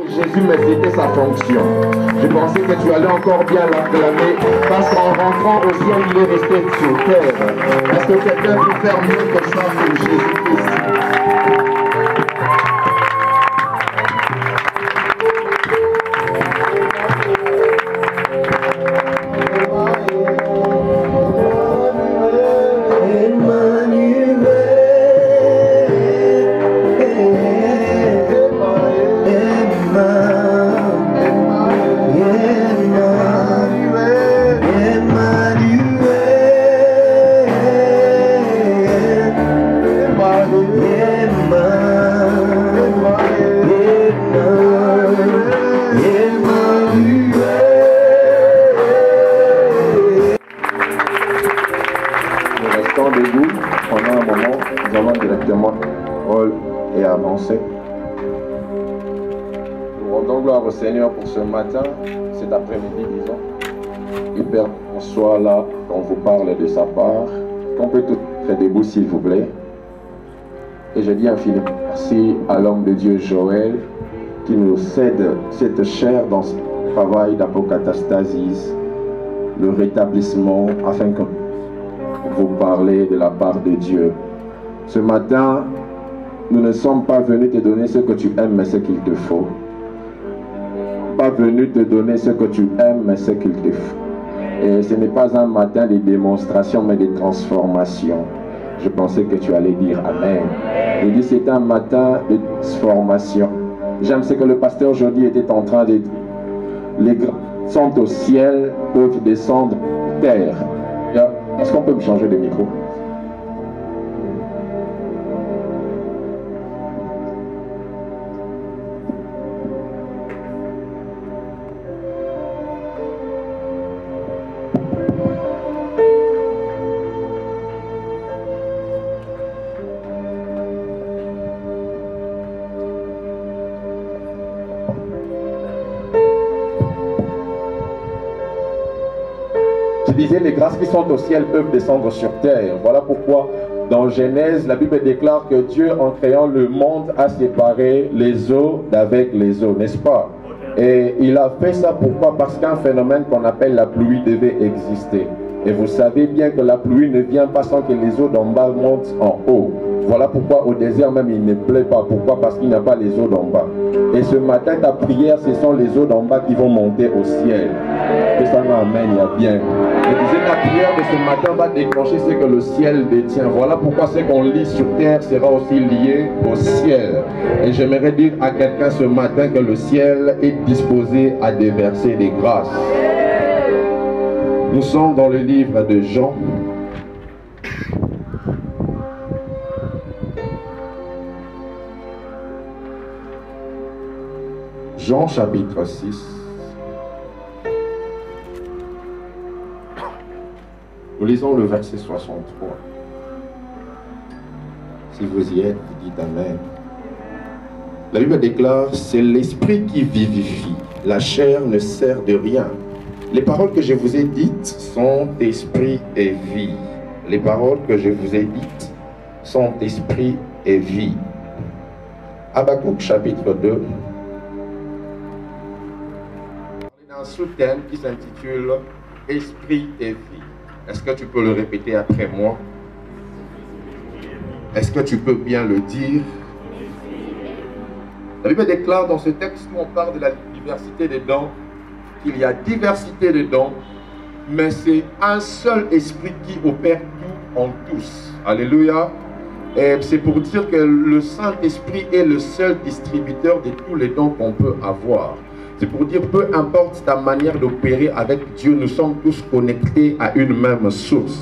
Jésus, mais c'était sa fonction. Je pensais que tu allais encore bien l'acclamer, parce qu'en rentrant au ciel, il est resté sur terre. Est-ce que quelqu'un peut faire mieux que ça pour Jésus-Christ? Debout, pendant un moment, nous allons directement rôle et avancer. Nous rendons gloire au Seigneur pour ce matin, cet après-midi, disons. Il permet qu'on soit là, qu'on vous parle de sa part, qu'on peut tout être debout s'il vous plaît. Et je dis infiniment merci à l'homme de Dieu Joël qui nous cède cette chair dans ce travail d'apocatastasis, le rétablissement, afin que vous parler de la part de Dieu. Ce matin, nous ne sommes pas venus te donner ce que tu aimes, mais ce qu'il te faut. Pas venus te donner ce que tu aimes, mais ce qu'il te faut. Et ce n'est pas un matin de démonstration, mais de transformation. Je pensais que tu allais dire Amen. Je dis c'est un matin de transformation. J'aime ce que le pasteur aujourd'hui était en train de dire. Les grands sont au ciel, peuvent descendre terre. Est-ce qu'on peut me changer de micro? Je disais, les grâces qui sont au ciel peuvent descendre sur terre. Voilà pourquoi, dans Genèse, la Bible déclare que Dieu, en créant le monde, a séparé les eaux d'avec les eaux, n'est-ce pas? Et il a fait ça pourquoi? Parce qu'un phénomène qu'on appelle la pluie devait exister. Et vous savez bien que la pluie ne vient pas sans que les eaux d'en bas montent en haut. Voilà pourquoi au désert même il ne plaît pas. Pourquoi? Parce qu'il n'y a pas les eaux d'en bas. Et ce matin, ta prière, ce sont les eaux d'en bas qui vont monter au ciel. Que ça m'amène, il y a bien. Je disais, ta prière de ce matin va déclencher ce que le ciel détient. Voilà pourquoi ce qu'on lit sur terre sera aussi lié au ciel. Et j'aimerais dire à quelqu'un ce matin que le ciel est disposé à déverser des grâces. Nous sommes dans le livre de Jean. Jean chapitre 6. Nous lisons le verset 63. Si vous y êtes, vous dites Amen. La Bible déclare, c'est l'esprit qui vivifie. La chair ne sert de rien. Les paroles que je vous ai dites sont esprit et vie. Les paroles que je vous ai dites sont esprit et vie. Habakkuk chapitre 2. Un sous-thème qui s'intitule Esprit et vie. Est-ce que tu peux le répéter après moi? Est-ce que tu peux bien le dire? La Bible déclare dans ce texte où on parle de la diversité des dons, qu'il y a diversité de dons, mais c'est un seul esprit qui opère tout en tous. Alléluia. Et c'est pour dire que le Saint-Esprit est le seul distributeur de tous les dons qu'on peut avoir. C'est pour dire, peu importe ta manière d'opérer avec Dieu, nous sommes tous connectés à une même source.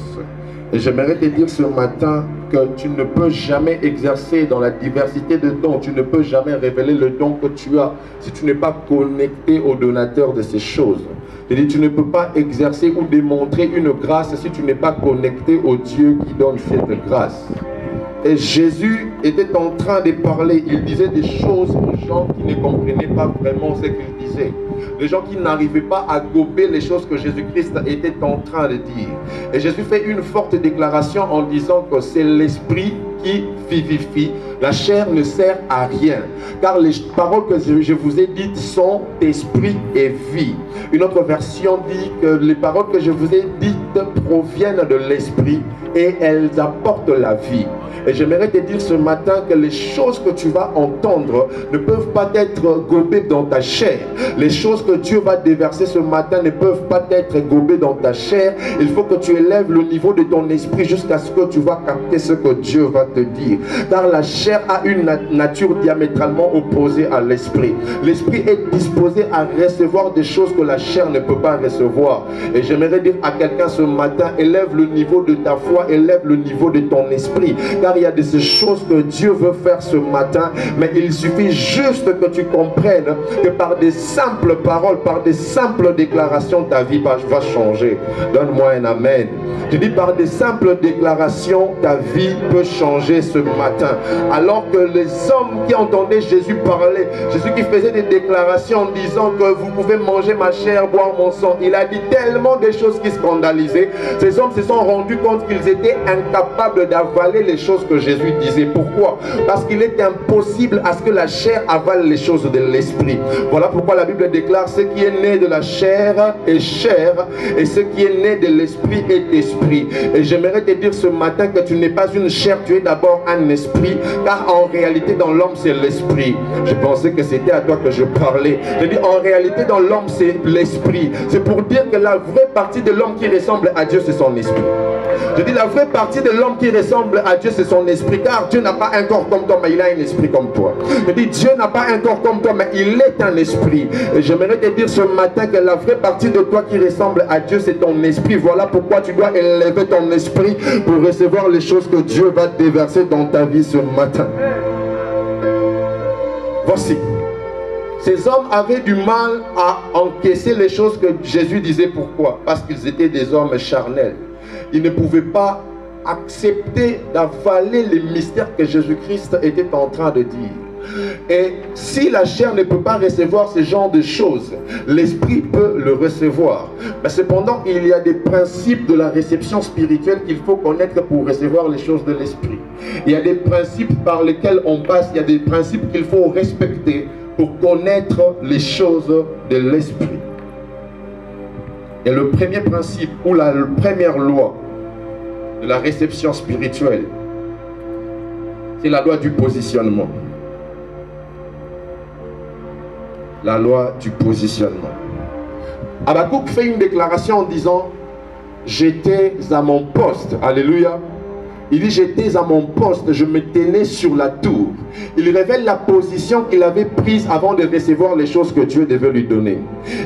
Et j'aimerais te dire ce matin que tu ne peux jamais exercer dans la diversité de dons, tu ne peux jamais révéler le don que tu as si tu n'es pas connecté au donateur de ces choses. C'est-à-dire, tu ne peux pas exercer ou démontrer une grâce si tu n'es pas connecté au Dieu qui donne cette grâce. Et Jésus était en train de parler, il disait des choses aux gens qui ne comprenaient pas vraiment ce qu'il disait. Les gens qui n'arrivaient pas à gober les choses que Jésus-Christ était en train de dire. Et Jésus fait une forte déclaration en disant que c'est l'esprit qui vivifie. La chair ne sert à rien, car les paroles que je vous ai dites sont esprit et vie. Une autre version dit que les paroles que je vous ai dites proviennent de l'esprit et elles apportent la vie. Et j'aimerais te dire ce matin que les choses que tu vas entendre ne peuvent pas être gobées dans ta chair. Les choses que Dieu va déverser ce matin ne peuvent pas être gobées dans ta chair. Il faut que tu élèves le niveau de ton esprit jusqu'à ce que tu vas capter ce que Dieu va te dire. Car la chair a une nature diamétralement opposée à l'esprit. L'esprit est disposé à recevoir des choses que la chair ne peut pas recevoir. Et j'aimerais dire à quelqu'un ce matin, élève le niveau de ta foi, élève le niveau de ton esprit. Car il y a de ces choses que Dieu veut faire ce matin, mais il suffit juste que tu comprennes que par des simples paroles, par des simples déclarations, ta vie va changer. Donne-moi un amen. Je dis par des simples déclarations, ta vie peut changer ce matin. Alors que les hommes qui entendaient Jésus parler, Jésus qui faisait des déclarations en disant que vous pouvez manger ma chair, boire mon sang, il a dit tellement de choses qui scandalisaient. Ces hommes se sont rendus compte qu'ils étaient incapables d'avaler les choses que Jésus disait. Pourquoi? Parce qu'il est impossible à ce que la chair avale les choses de l'esprit. Voilà pourquoi la Bible déclare: ce qui est né de la chair est chair, et ce qui est né de l'esprit est esprit. Et j'aimerais te dire ce matin que tu n'es pas une chair, tu es d'abord un esprit, car en réalité dans l'homme c'est l'esprit. Je pensais que c'était à toi que je parlais. Je dis en réalité dans l'homme c'est l'esprit. C'est pour dire que la vraie partie de l'homme qui ressemble à Dieu c'est son esprit. Je dis la vraie partie de l'homme qui ressemble à Dieu c'est son esprit, car Dieu n'a pas un corps comme toi mais il a un esprit comme toi. Je dis Dieu n'a pas un corps comme toi mais il est un esprit. Et j'aimerais te dire ce matin que la vraie partie de toi qui ressemble à Dieu c'est ton esprit. Voilà pourquoi tu dois élever ton esprit pour recevoir les choses que Dieu va déverser dans ta vie ce matin. Voici, ces hommes avaient du mal à encaisser les choses que Jésus disait. Pourquoi? Parce qu'ils étaient des hommes charnels. Ils ne pouvaient pas accepter d'avaler les mystères que Jésus-Christ était en train de dire. Et si la chair ne peut pas recevoir ce genre de choses, l'esprit peut le recevoir. Mais cependant, il y a des principes de la réception spirituelle qu'il faut connaître pour recevoir les choses de l'esprit. Il y a des principes par lesquels on passe, il y a des principes qu'il faut respecter pour connaître les choses de l'esprit. Et le premier principe ou la première loi de la réception spirituelle, c'est la loi du positionnement. La loi du positionnement. Habakkuk fait une déclaration en disant: j'étais à mon poste. Alléluia. Il dit: j'étais à mon poste, je me tenais sur la tour. Il révèle la position qu'il avait prise avant de recevoir les choses que Dieu devait lui donner.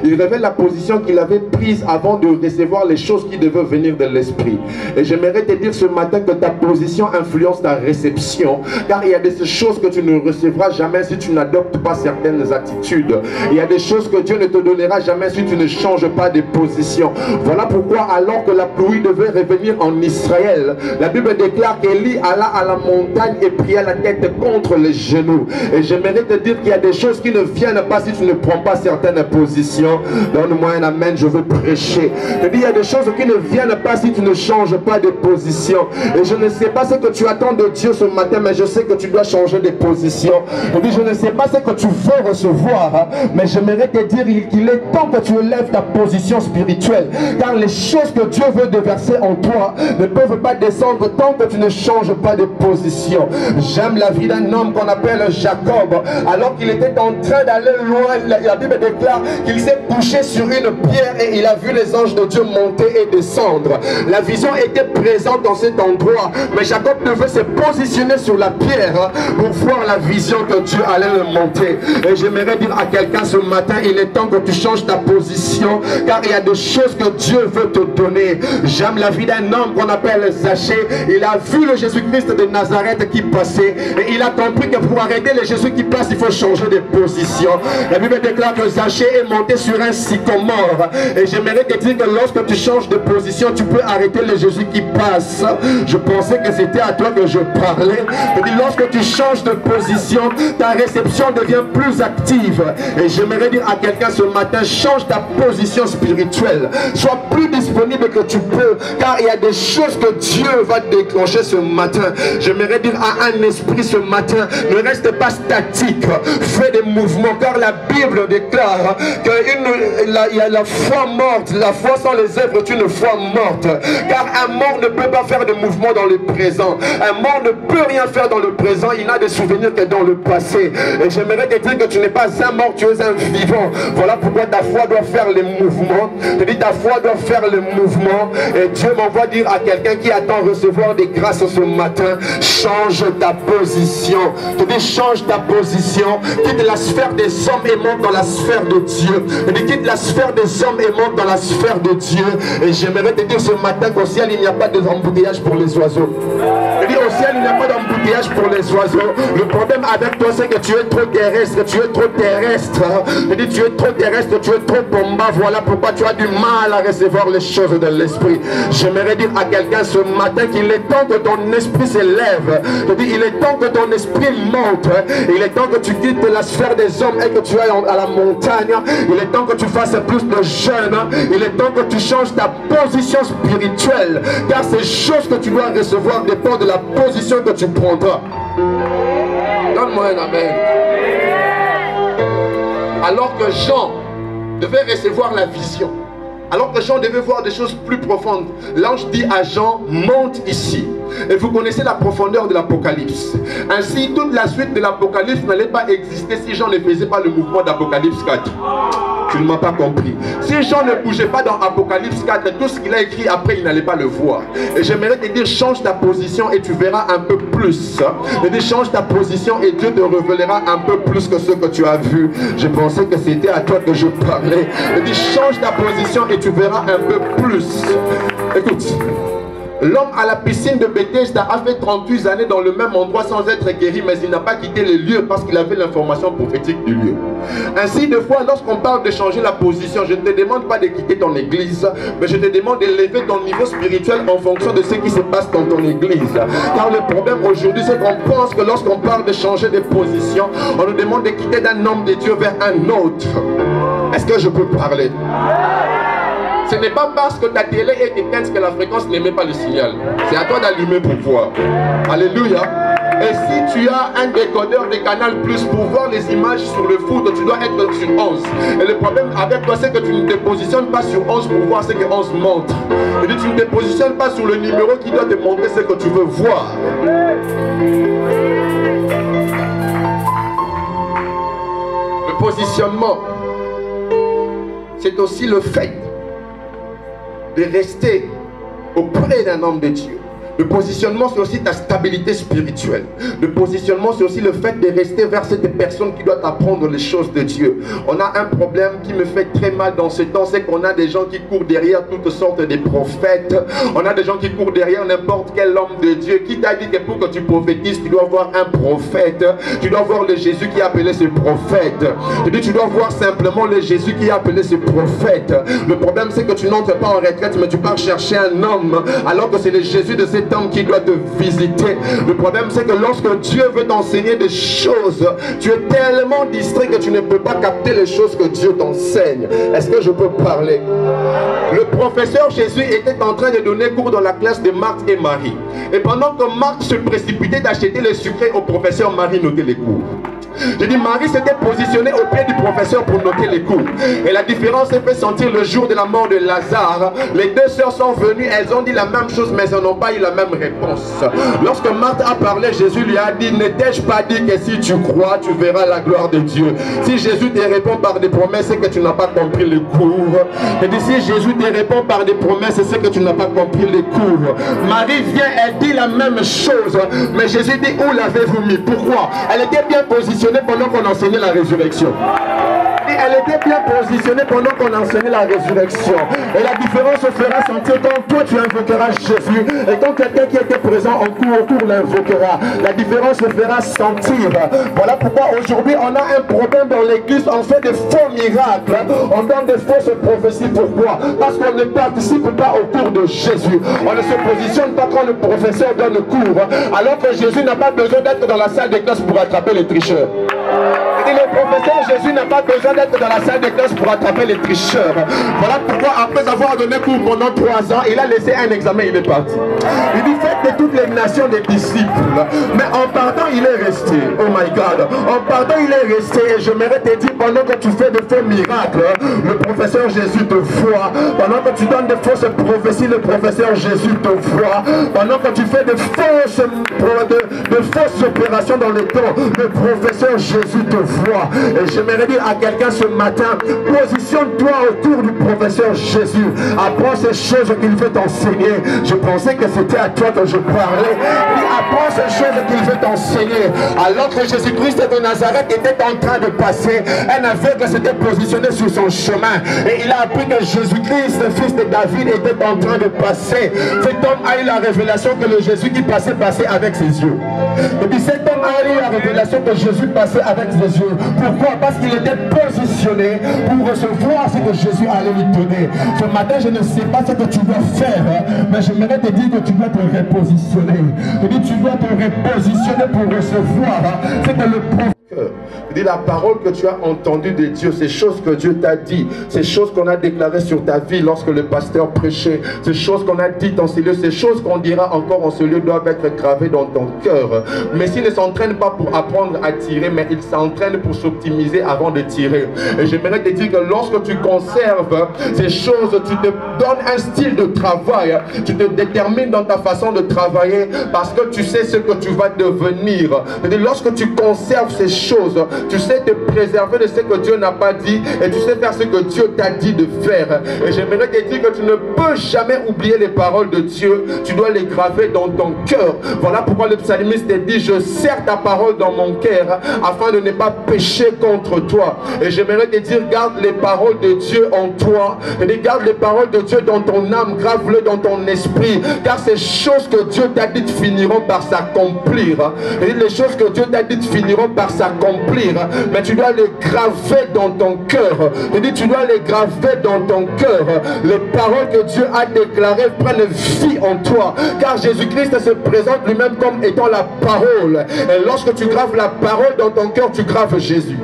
Il révèle la position qu'il avait prise avant de recevoir les choses qui devaient venir de l'esprit. Et j'aimerais te dire ce matin que ta position influence ta réception, car il y a des choses que tu ne recevras jamais si tu n'adoptes pas certaines attitudes. Il y a des choses que Dieu ne te donnera jamais si tu ne changes pas de position. Voilà pourquoi, alors que la pluie devait revenir en Israël, la Bible déclare qu'Élie alla à la montagne et pria la tête contre les genoux. Et j'aimerais te dire qu'il y a des choses qui ne viennent pas si tu ne prends pas certaines positions. Donne-moi un amen, je veux prêcher. Je dis, il y a des choses qui ne viennent pas si tu ne changes pas de position. Et je ne sais pas ce que tu attends de Dieu ce matin, mais je sais que tu dois changer de position. Je dis, je ne sais pas ce que tu veux recevoir, mais j'aimerais te dire qu'il est temps que tu élèves ta position spirituelle, car les choses que Dieu veut déverser en toi ne peuvent pas descendre tant que tu ne changes pas de position. J'aime la vie d'un homme qu'on appelle Jacob. Alors qu'il était en train d'aller loin, la Bible déclare qu'il s'est couché sur une pierre et il a vu les anges de Dieu monter et descendre. La vision était présente dans cet endroit, mais Jacob devait se positionner sur la pierre pour voir la vision que Dieu allait le monter. Et j'aimerais dire à quelqu'un ce matin, il est temps que tu changes ta position, car il y a des choses que Dieu veut te donner. J'aime la vie d'un homme qu'on appelle Zachée. Il a vu le Jésus-Christ de Nazareth qui passait et il a compris que pour arrêter le Jésus qui passe, il faut changer de position. La Bible déclare que Zachée est monté sur un sycomore. Et j'aimerais te dire que lorsque tu changes de position, tu peux arrêter le Jésus qui passe. Je pensais que c'était à toi que je parlais. Et lorsque tu changes de position, ta réception devient plus active. Et j'aimerais dire à quelqu'un ce matin, change ta position spirituelle. Sois plus disponible que tu peux, car il y a des choses que Dieu va déclencher ce matin. J'aimerais dire à un esprit ce matin, ne reste pas statique, fais des mouvements, car la Bible déclare qu'il y a la foi morte. La foi sans les œuvres est une foi morte, car un mort ne peut pas faire de mouvement dans le présent. Un mort ne peut rien faire dans le présent, il n'a des souvenirs que dans le passé. Et j'aimerais te dire que tu n'es pas un mort, tu es un vivant. Voilà pourquoi ta foi doit faire les mouvements. Je dis, ta foi doit faire le mouvement. Et Dieu m'envoie dire à quelqu'un qui attend recevoir des grâces ce matin, change ta position. Je dis, change ta position. Quitte la sphère des hommes et monte dans la sphère de Dieu. Je dis, quitte la sphère des hommes et monte dans la sphère de Dieu. Et j'aimerais te dire ce matin qu'au ciel il n'y a pas d'embouteillage pour les oiseaux. Je dis, au ciel il n'y a pas d'embouteillage pour les oiseaux. Le problème avec toi c'est que tu es trop terrestre. Tu es trop terrestre. Je dis, tu es trop terrestre, tu es trop bomba. Voilà pourquoi tu as du mal à recevoir les choses de l'esprit. J'aimerais dire à quelqu'un ce matin qu'il est temps que ton esprit s'élève. Je dis, il est temps que ton esprit monte. Il est temps que tu quittes la sphère des hommes et que tu ailles à la montagne. Il est temps que tu fasses plus de jeûne. Il est temps que tu changes ta position spirituelle. Car ces choses que tu dois recevoir dépendent de la position que tu prendras. Donne-moi un amen. Alors que Jean devait recevoir la vision, alors que Jean devait voir des choses plus profondes, l'ange dit à Jean, monte ici. Et vous connaissez la profondeur de l'Apocalypse. Ainsi, toute la suite de l'Apocalypse n'allait pas exister si Jean ne faisait pas le mouvement d'Apocalypse 4. Tu ne m'as pas compris. Si Jean ne bougeait pas dans Apocalypse 4, tout ce qu'il a écrit après, il n'allait pas le voir. Et j'aimerais te dire, change ta position et tu verras un peu plus. Je dis, change ta position et Dieu te révélera un peu plus que ce que tu as vu. Je pensais que c'était à toi que je parlais. Je dis, change ta position et tu verras un peu plus. Écoute. L'homme à la piscine de Bethesda a fait 38 années dans le même endroit sans être guéri, mais il n'a pas quitté le lieu parce qu'il avait l'information prophétique du lieu. Ainsi, des fois, lorsqu'on parle de changer la position, je ne te demande pas de quitter ton église, mais je te demande d'élever ton niveau spirituel en fonction de ce qui se passe dans ton église. Car le problème aujourd'hui, c'est qu'on pense que lorsqu'on parle de changer de position, on nous demande de quitter d'un homme de Dieu vers un autre. Est-ce que je peux parler? Ce n'est pas parce que ta télé est éteinte que la fréquence n'émet pas le signal. C'est à toi d'allumer pour voir. Alléluia. Et si tu as un décodeur de Canal Plus pour voir les images sur le foot, tu dois être sur 11. Et le problème avec toi, c'est que tu ne te positionnes pas sur 11 pour voir ce que 11 montre. Et tu ne te positionnes pas sur le numéro qui doit te montrer ce que tu veux voir. Le positionnement, c'est aussi le fait de rester auprès d'un homme de Dieu. Le positionnement, c'est aussi ta stabilité spirituelle. Le positionnement, c'est aussi le fait de rester vers cette personne qui doit t'apprendre les choses de Dieu. On a un problème qui me fait très mal dans ce temps, c'est qu'on a des gens qui courent derrière toutes sortes de prophètes. On a des gens qui courent derrière n'importe quel homme de Dieu. Qui t'a dit que pour que tu prophétises, tu dois voir un prophète. Tu dois voir le Jésus qui a appelé ce prophète. Je dis, tu dois voir simplement le Jésus qui a appelé ce prophète. Le problème, c'est que tu n'entres pas en retraite, mais tu pars chercher un homme, alors que c'est le Jésus de cet homme qui doit te visiter. Le problème, c'est que lorsque Dieu veut t'enseigner des choses, tu es tellement distrait que tu ne peux pas capter les choses que Dieu t'enseigne. Est-ce que je peux parler? Le professeur Jésus était en train de donner cours dans la classe de Marthe et Marie. Et pendant que Marthe se précipitait d'acheter les sucrés au professeur, Marie notait les cours. Je dis, Marie s'était positionnée au pied du professeur pour noter les cours. Et la différence s'est fait sentir le jour de la mort de Lazare. Les deux sœurs sont venues, elles ont dit la même chose, mais elles n'ont pas eu la même réponse. Lorsque Marthe a parlé, Jésus lui a dit, ne t'ai-je pas dit que si tu crois, tu verras la gloire de Dieu. Si Jésus te répond par des promesses, c'est que tu n'as pas compris le cours. Je dis, si Jésus te répond par des promesses, c'est que tu n'as pas compris le cours. Marie vient, elle dit la même chose, mais Jésus dit, où l'avez-vous mis? Pourquoi? Elle était bien positionnée pendant qu'on enseignait la résurrection. Et elle était bien positionnée pendant qu'on enseignait la résurrection. Et la différence se fera sentir quand toi tu invoqueras Jésus et quand quelqu'un qui était présent en cours l'invoquera. La différence se fera sentir. Voilà pourquoi aujourd'hui on a un problème dans l'église. On fait des faux miracles, on donne des fausses prophéties. Pourquoi? Parce qu'on ne participe pas au cours de Jésus. On ne se positionne pas quand le professeur donne le cours, alors que Jésus n'a pas besoin d'être dans la salle de classe pour attraper les tricheurs. Et le professeur Jésus n'a pas besoin d'être dans la salle de classe pour attraper les tricheurs. Voilà pourquoi après avoir donné cours pendant 3 ans, il a laissé un examen, il est parti. Il dit faites de toutes les nations des disciples. Mais en partant, il est resté. Oh my God. En partant, il est resté. Et je m'aimerais te dire, pendant que tu fais de faux miracles, le professeur Jésus te voit. Pendant que tu donnes de fausses prophéties, le professeur Jésus te voit. Pendant que tu fais de fausses opérations dans le temps, le professeur Jésus te voit. Et j'aimerais dire à quelqu'un ce matin, positionne-toi autour du professeur Jésus. Apprends ces choses qu'il veut t'enseigner. Je pensais que c'était à toi que je parlais. Il apprend ces choses qu'il veut t'enseigner. Alors que Jésus-Christ de Nazareth était en train de passer, un aveugle s'était positionné sur son chemin. Et il a appris que Jésus-Christ, le fils de David, était en train de passer. Cet homme a eu la révélation que le Jésus qui passait avec ses yeux. Et puis cet homme a eu la révélation que Jésus passait avec ses yeux. Pourquoi? Parce qu'il était positionné pour recevoir ce que Jésus allait lui donner. Ce matin, je ne sais pas ce que tu dois faire, mais j'aimerais te dire que tu dois te repositionner. Je dis, tu dois te repositionner pour recevoir ce que le prophète. Dis la parole que tu as entendue de Dieu, ces choses que Dieu t'a dit, ces choses qu'on a déclarées sur ta vie lorsque le pasteur prêchait, ces choses qu'on a dites en ce lieu, ces choses qu'on dira encore en ce lieu doivent être gravées dans ton cœur. Mais s'il ne s'entraîne pas pour apprendre à tirer, mais il s'entraîne pour s'optimiser avant de tirer. Et j'aimerais te dire que lorsque tu conserves ces choses, tu te donnes un style de travail, tu te détermines dans ta façon de travailler parce que tu sais ce que tu vas devenir. Et lorsque tu conserves ces choses, tu sais te préserver de ce que Dieu n'a pas dit et tu sais faire ce que Dieu t'a dit de faire. Et j'aimerais te dire que tu ne peux jamais oublier les paroles de Dieu, tu dois les graver dans ton cœur. Voilà pourquoi le psalmiste dit, je serre ta parole dans mon cœur afin de ne pas pécher contre toi. Et j'aimerais te dire, garde les paroles de Dieu en toi, et garde les paroles de Dieu dans ton âme, grave-le dans ton esprit, car ces choses que Dieu t'a dites finiront par s'accomplir. Et les choses que Dieu t'a dites finiront par s'accomplir, mais tu dois les graver dans ton cœur. Il dit, tu dois les graver dans ton cœur. Les paroles que Dieu a déclarées prennent vie en toi, car Jésus-Christ se présente lui-même comme étant la parole. Et lorsque tu graves la parole dans ton cœur, tu graves Jésus.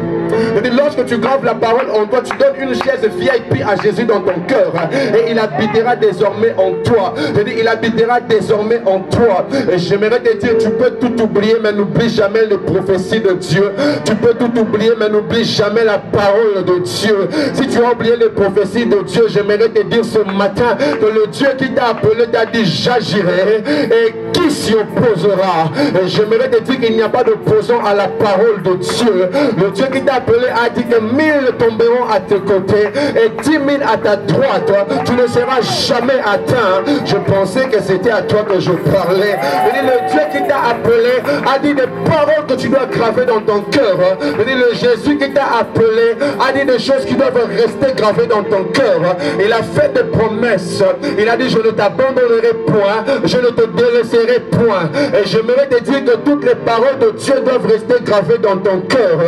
Il dit, lorsque tu graves la parole en toi, tu donnes une chaise VIP à Jésus dans ton cœur, et il habitera désormais en toi. Il dit, il habitera désormais en toi. Et j'aimerais te dire, tu peux tout oublier, mais n'oublie jamais les prophéties de Dieu. Tu peux tout oublier, mais n'oublie jamais la parole de Dieu. Si tu as oublié les prophéties de Dieu, j'aimerais te dire ce matin que le Dieu qui t'a appelé t'a dit, j'agirai, et qui s'y opposera? Et j'aimerais te dire qu'il n'y a pas d'opposant à la parole de Dieu. Le Dieu qui t'a appelé a dit que 1000 tomberont à tes côtés et 10 000 à ta droite. Tu ne seras jamais atteint. Je pensais que c'était à toi que je parlais. Le Dieu qui t'a appelé a dit des paroles que tu dois graver dans ton cœur. Le Jésus qui t'a appelé a dit des choses qui doivent rester gravées dans ton cœur. Il a fait des promesses. Il a dit, je ne t'abandonnerai point, je ne te délaisserai point. Et j'aimerais te dire que toutes les paroles de Dieu doivent rester gravées dans ton cœur.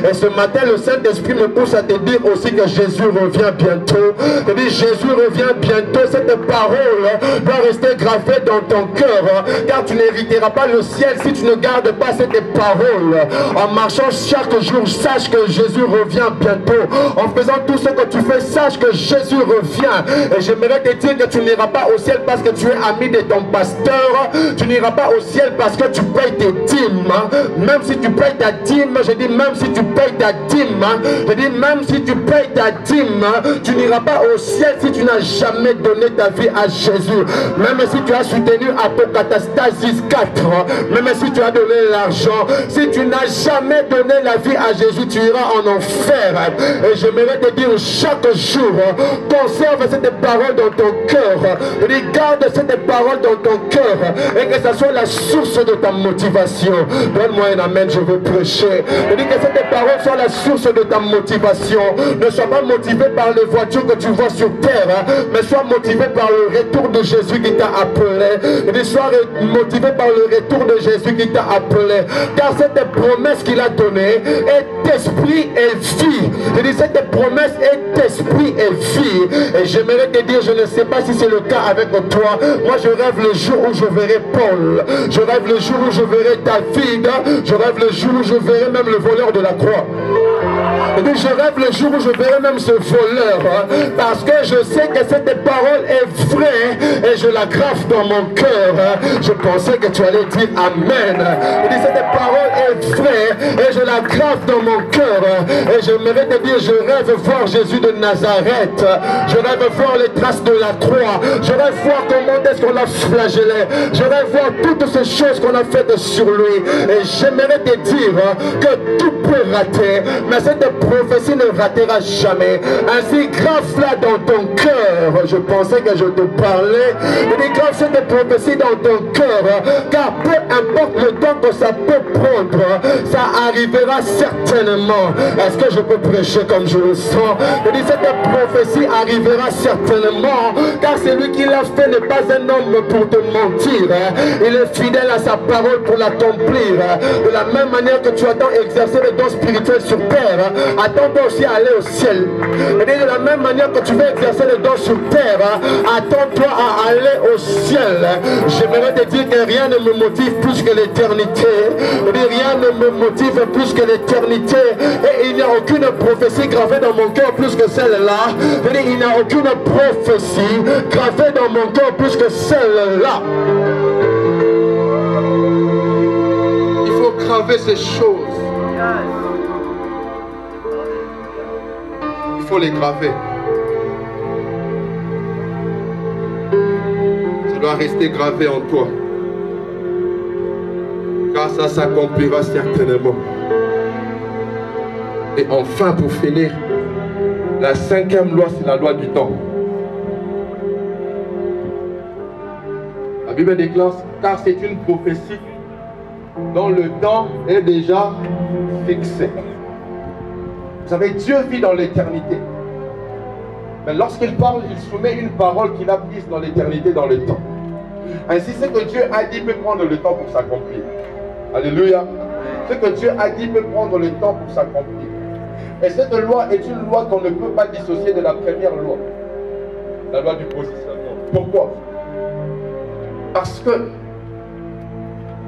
Et ce matin, le Saint-Esprit me pousse à te dire aussi que Jésus revient bientôt. Il dit, Jésus revient bientôt. Cette parole doit rester gravée dans ton cœur, car tu n'hériteras pas le ciel si tu ne gardes pas cette parole. En marchant chaque jour, sache que Jésus revient bientôt. En faisant tout ce que tu fais, sache que Jésus revient. Et j'aimerais te dire que tu n'iras pas au ciel parce que tu es ami de ton pasteur. Tu n'iras pas au ciel parce que tu payes tes dîmes. Même si tu payes ta dîme, je dis même si tu payes ta dîme, je dis même si tu payes ta dîme, tu n'iras pas au ciel si tu n'as jamais donné ta vie à Jésus. Même si tu as soutenu Apocatastasis 4, même si tu as donné l'argent, si tu n'as jamais donné la vie à Jésus, tu iras en enfer. Et j'aimerais te dire chaque jour, conserve cette parole dans ton cœur, regarde cette parole dans ton cœur, et que ça soit la source de ta motivation. Donne-moi un amen, je veux prêcher. Je dis que cette parole soit la source de ta motivation. Ne sois pas motivé par les voitures que tu vois sur terre, mais sois motivé par le retour de Jésus qui t'a appelé. Je dis, sois motivé par le retour de Jésus qui t'a appelé, car cette promesse qu'il a donnée est esprit et vie. Je dis, cette promesse est esprit et vie. Et j'aimerais te dire, je ne sais pas si c'est le cas avec toi. Moi, je rêve le jour où je verrai Paul. Je rêve le jour où je verrai David. Je rêve le jour où je verrai même le voleur de la croix. Il dit, je rêve le jour où je verrai même ce voleur, parce que je sais que cette parole est vraie et je la grave dans mon cœur. Je pensais que tu allais dire Amen. Il dit, cette parole est vraie et je la grave dans mon cœur. Et j'aimerais te dire, je rêve voir Jésus de Nazareth. Je rêve voir les traces de la croix. Je rêve voir comment est-ce qu'on l'a flagellé. Je rêve voir toutes ces choses qu'on a faites sur lui. Et j'aimerais te dire que tout peut rater, mais cette prophétie ne ratera jamais. Ainsi, grave-la dans ton cœur. Je pensais que je te parlais. Il dit, grave cette prophétie dans ton cœur, car peu importe le temps que ça peut prendre, ça arrivera certainement. Est-ce que je peux prêcher comme je le sens? Il dit, cette prophétie arrivera certainement, car celui qui l'a fait n'est pas un homme pour te mentir. Il est fidèle à sa parole pour l'accomplir. De la même manière que tu attends exercer les dons spirituels sur terre, attends-toi aussi à aller au ciel. Et de la même manière que tu veux exercer les dons sur terre, attends-toi à aller au ciel. J'aimerais te dire que rien ne me motive plus que l'éternité. Rien ne me motive plus que l'éternité. Et il n'y a aucune prophétie gravée dans mon cœur plus que celle-là. Il n'y a aucune prophétie gravée dans mon cœur plus que celle-là. Il faut graver ces choses. Il faut les graver. Ça doit rester gravé en toi. Car ça s'accomplira certainement. Et enfin, pour finir, la 5e loi, c'est la loi du temps. La Bible déclare, car c'est une prophétie dont le temps est déjà fixé. Vous savez, Dieu vit dans l'éternité. Mais lorsqu'il parle, il soumet une parole qu'il a prise dans l'éternité, dans le temps. Ainsi, ce que Dieu a dit peut prendre le temps pour s'accomplir. Alléluia. Ce que Dieu a dit peut prendre le temps pour s'accomplir. Et cette loi est une loi qu'on ne peut pas dissocier de la première loi. La loi du positionnement. Pourquoi? Parce que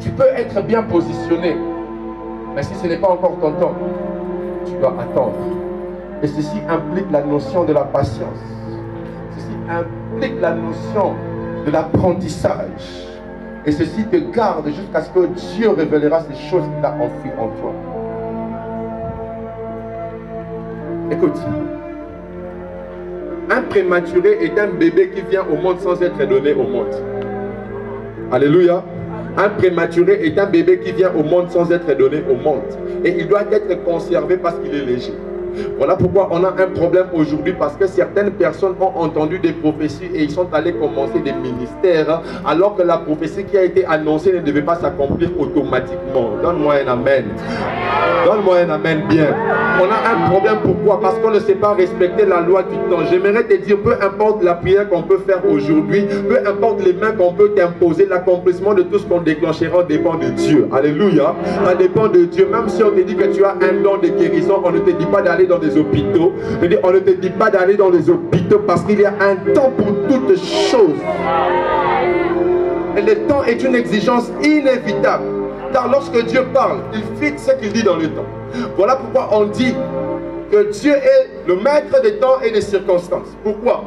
tu peux être bien positionné, mais si ce n'est pas encore ton temps, tu dois attendre. Et ceci implique la notion de la patience. Ceci implique la notion de l'apprentissage. Et ceci te garde jusqu'à ce que Dieu révélera ces choses qu'il a enfouies en toi. Écoute, un prématuré est un bébé qui vient au monde sans être donné au monde. Alléluia. Un prématuré est un bébé qui vient au monde sans être donné au monde. Et il doit être conservé parce qu'il est léger. Voilà pourquoi on a un problème aujourd'hui, parce que certaines personnes ont entendu des prophéties et ils sont allés commencer des ministères alors que la prophétie qui a été annoncée ne devait pas s'accomplir automatiquement. Donne-moi un amen. Donne-moi un amen bien. On a un problème, pourquoi? Parce qu'on ne sait pas respecter la loi du temps. J'aimerais te dire, peu importe la prière qu'on peut faire aujourd'hui, peu importe les mains qu'on peut t'imposer, l'accomplissement de tout ce qu'on déclenchera dépend de Dieu. Alléluia. Ça dépend de Dieu. Même si on te dit que tu as un don de guérison, on ne te dit pas d'aller dans des hôpitaux. On ne te dit pas d'aller dans les hôpitaux parce qu'il y a un temps pour toutes choses. Et le temps est une exigence inévitable. Car lorsque Dieu parle, il fixe ce qu'il dit dans le temps. Voilà pourquoi on dit que Dieu est le maître des temps et des circonstances. Pourquoi?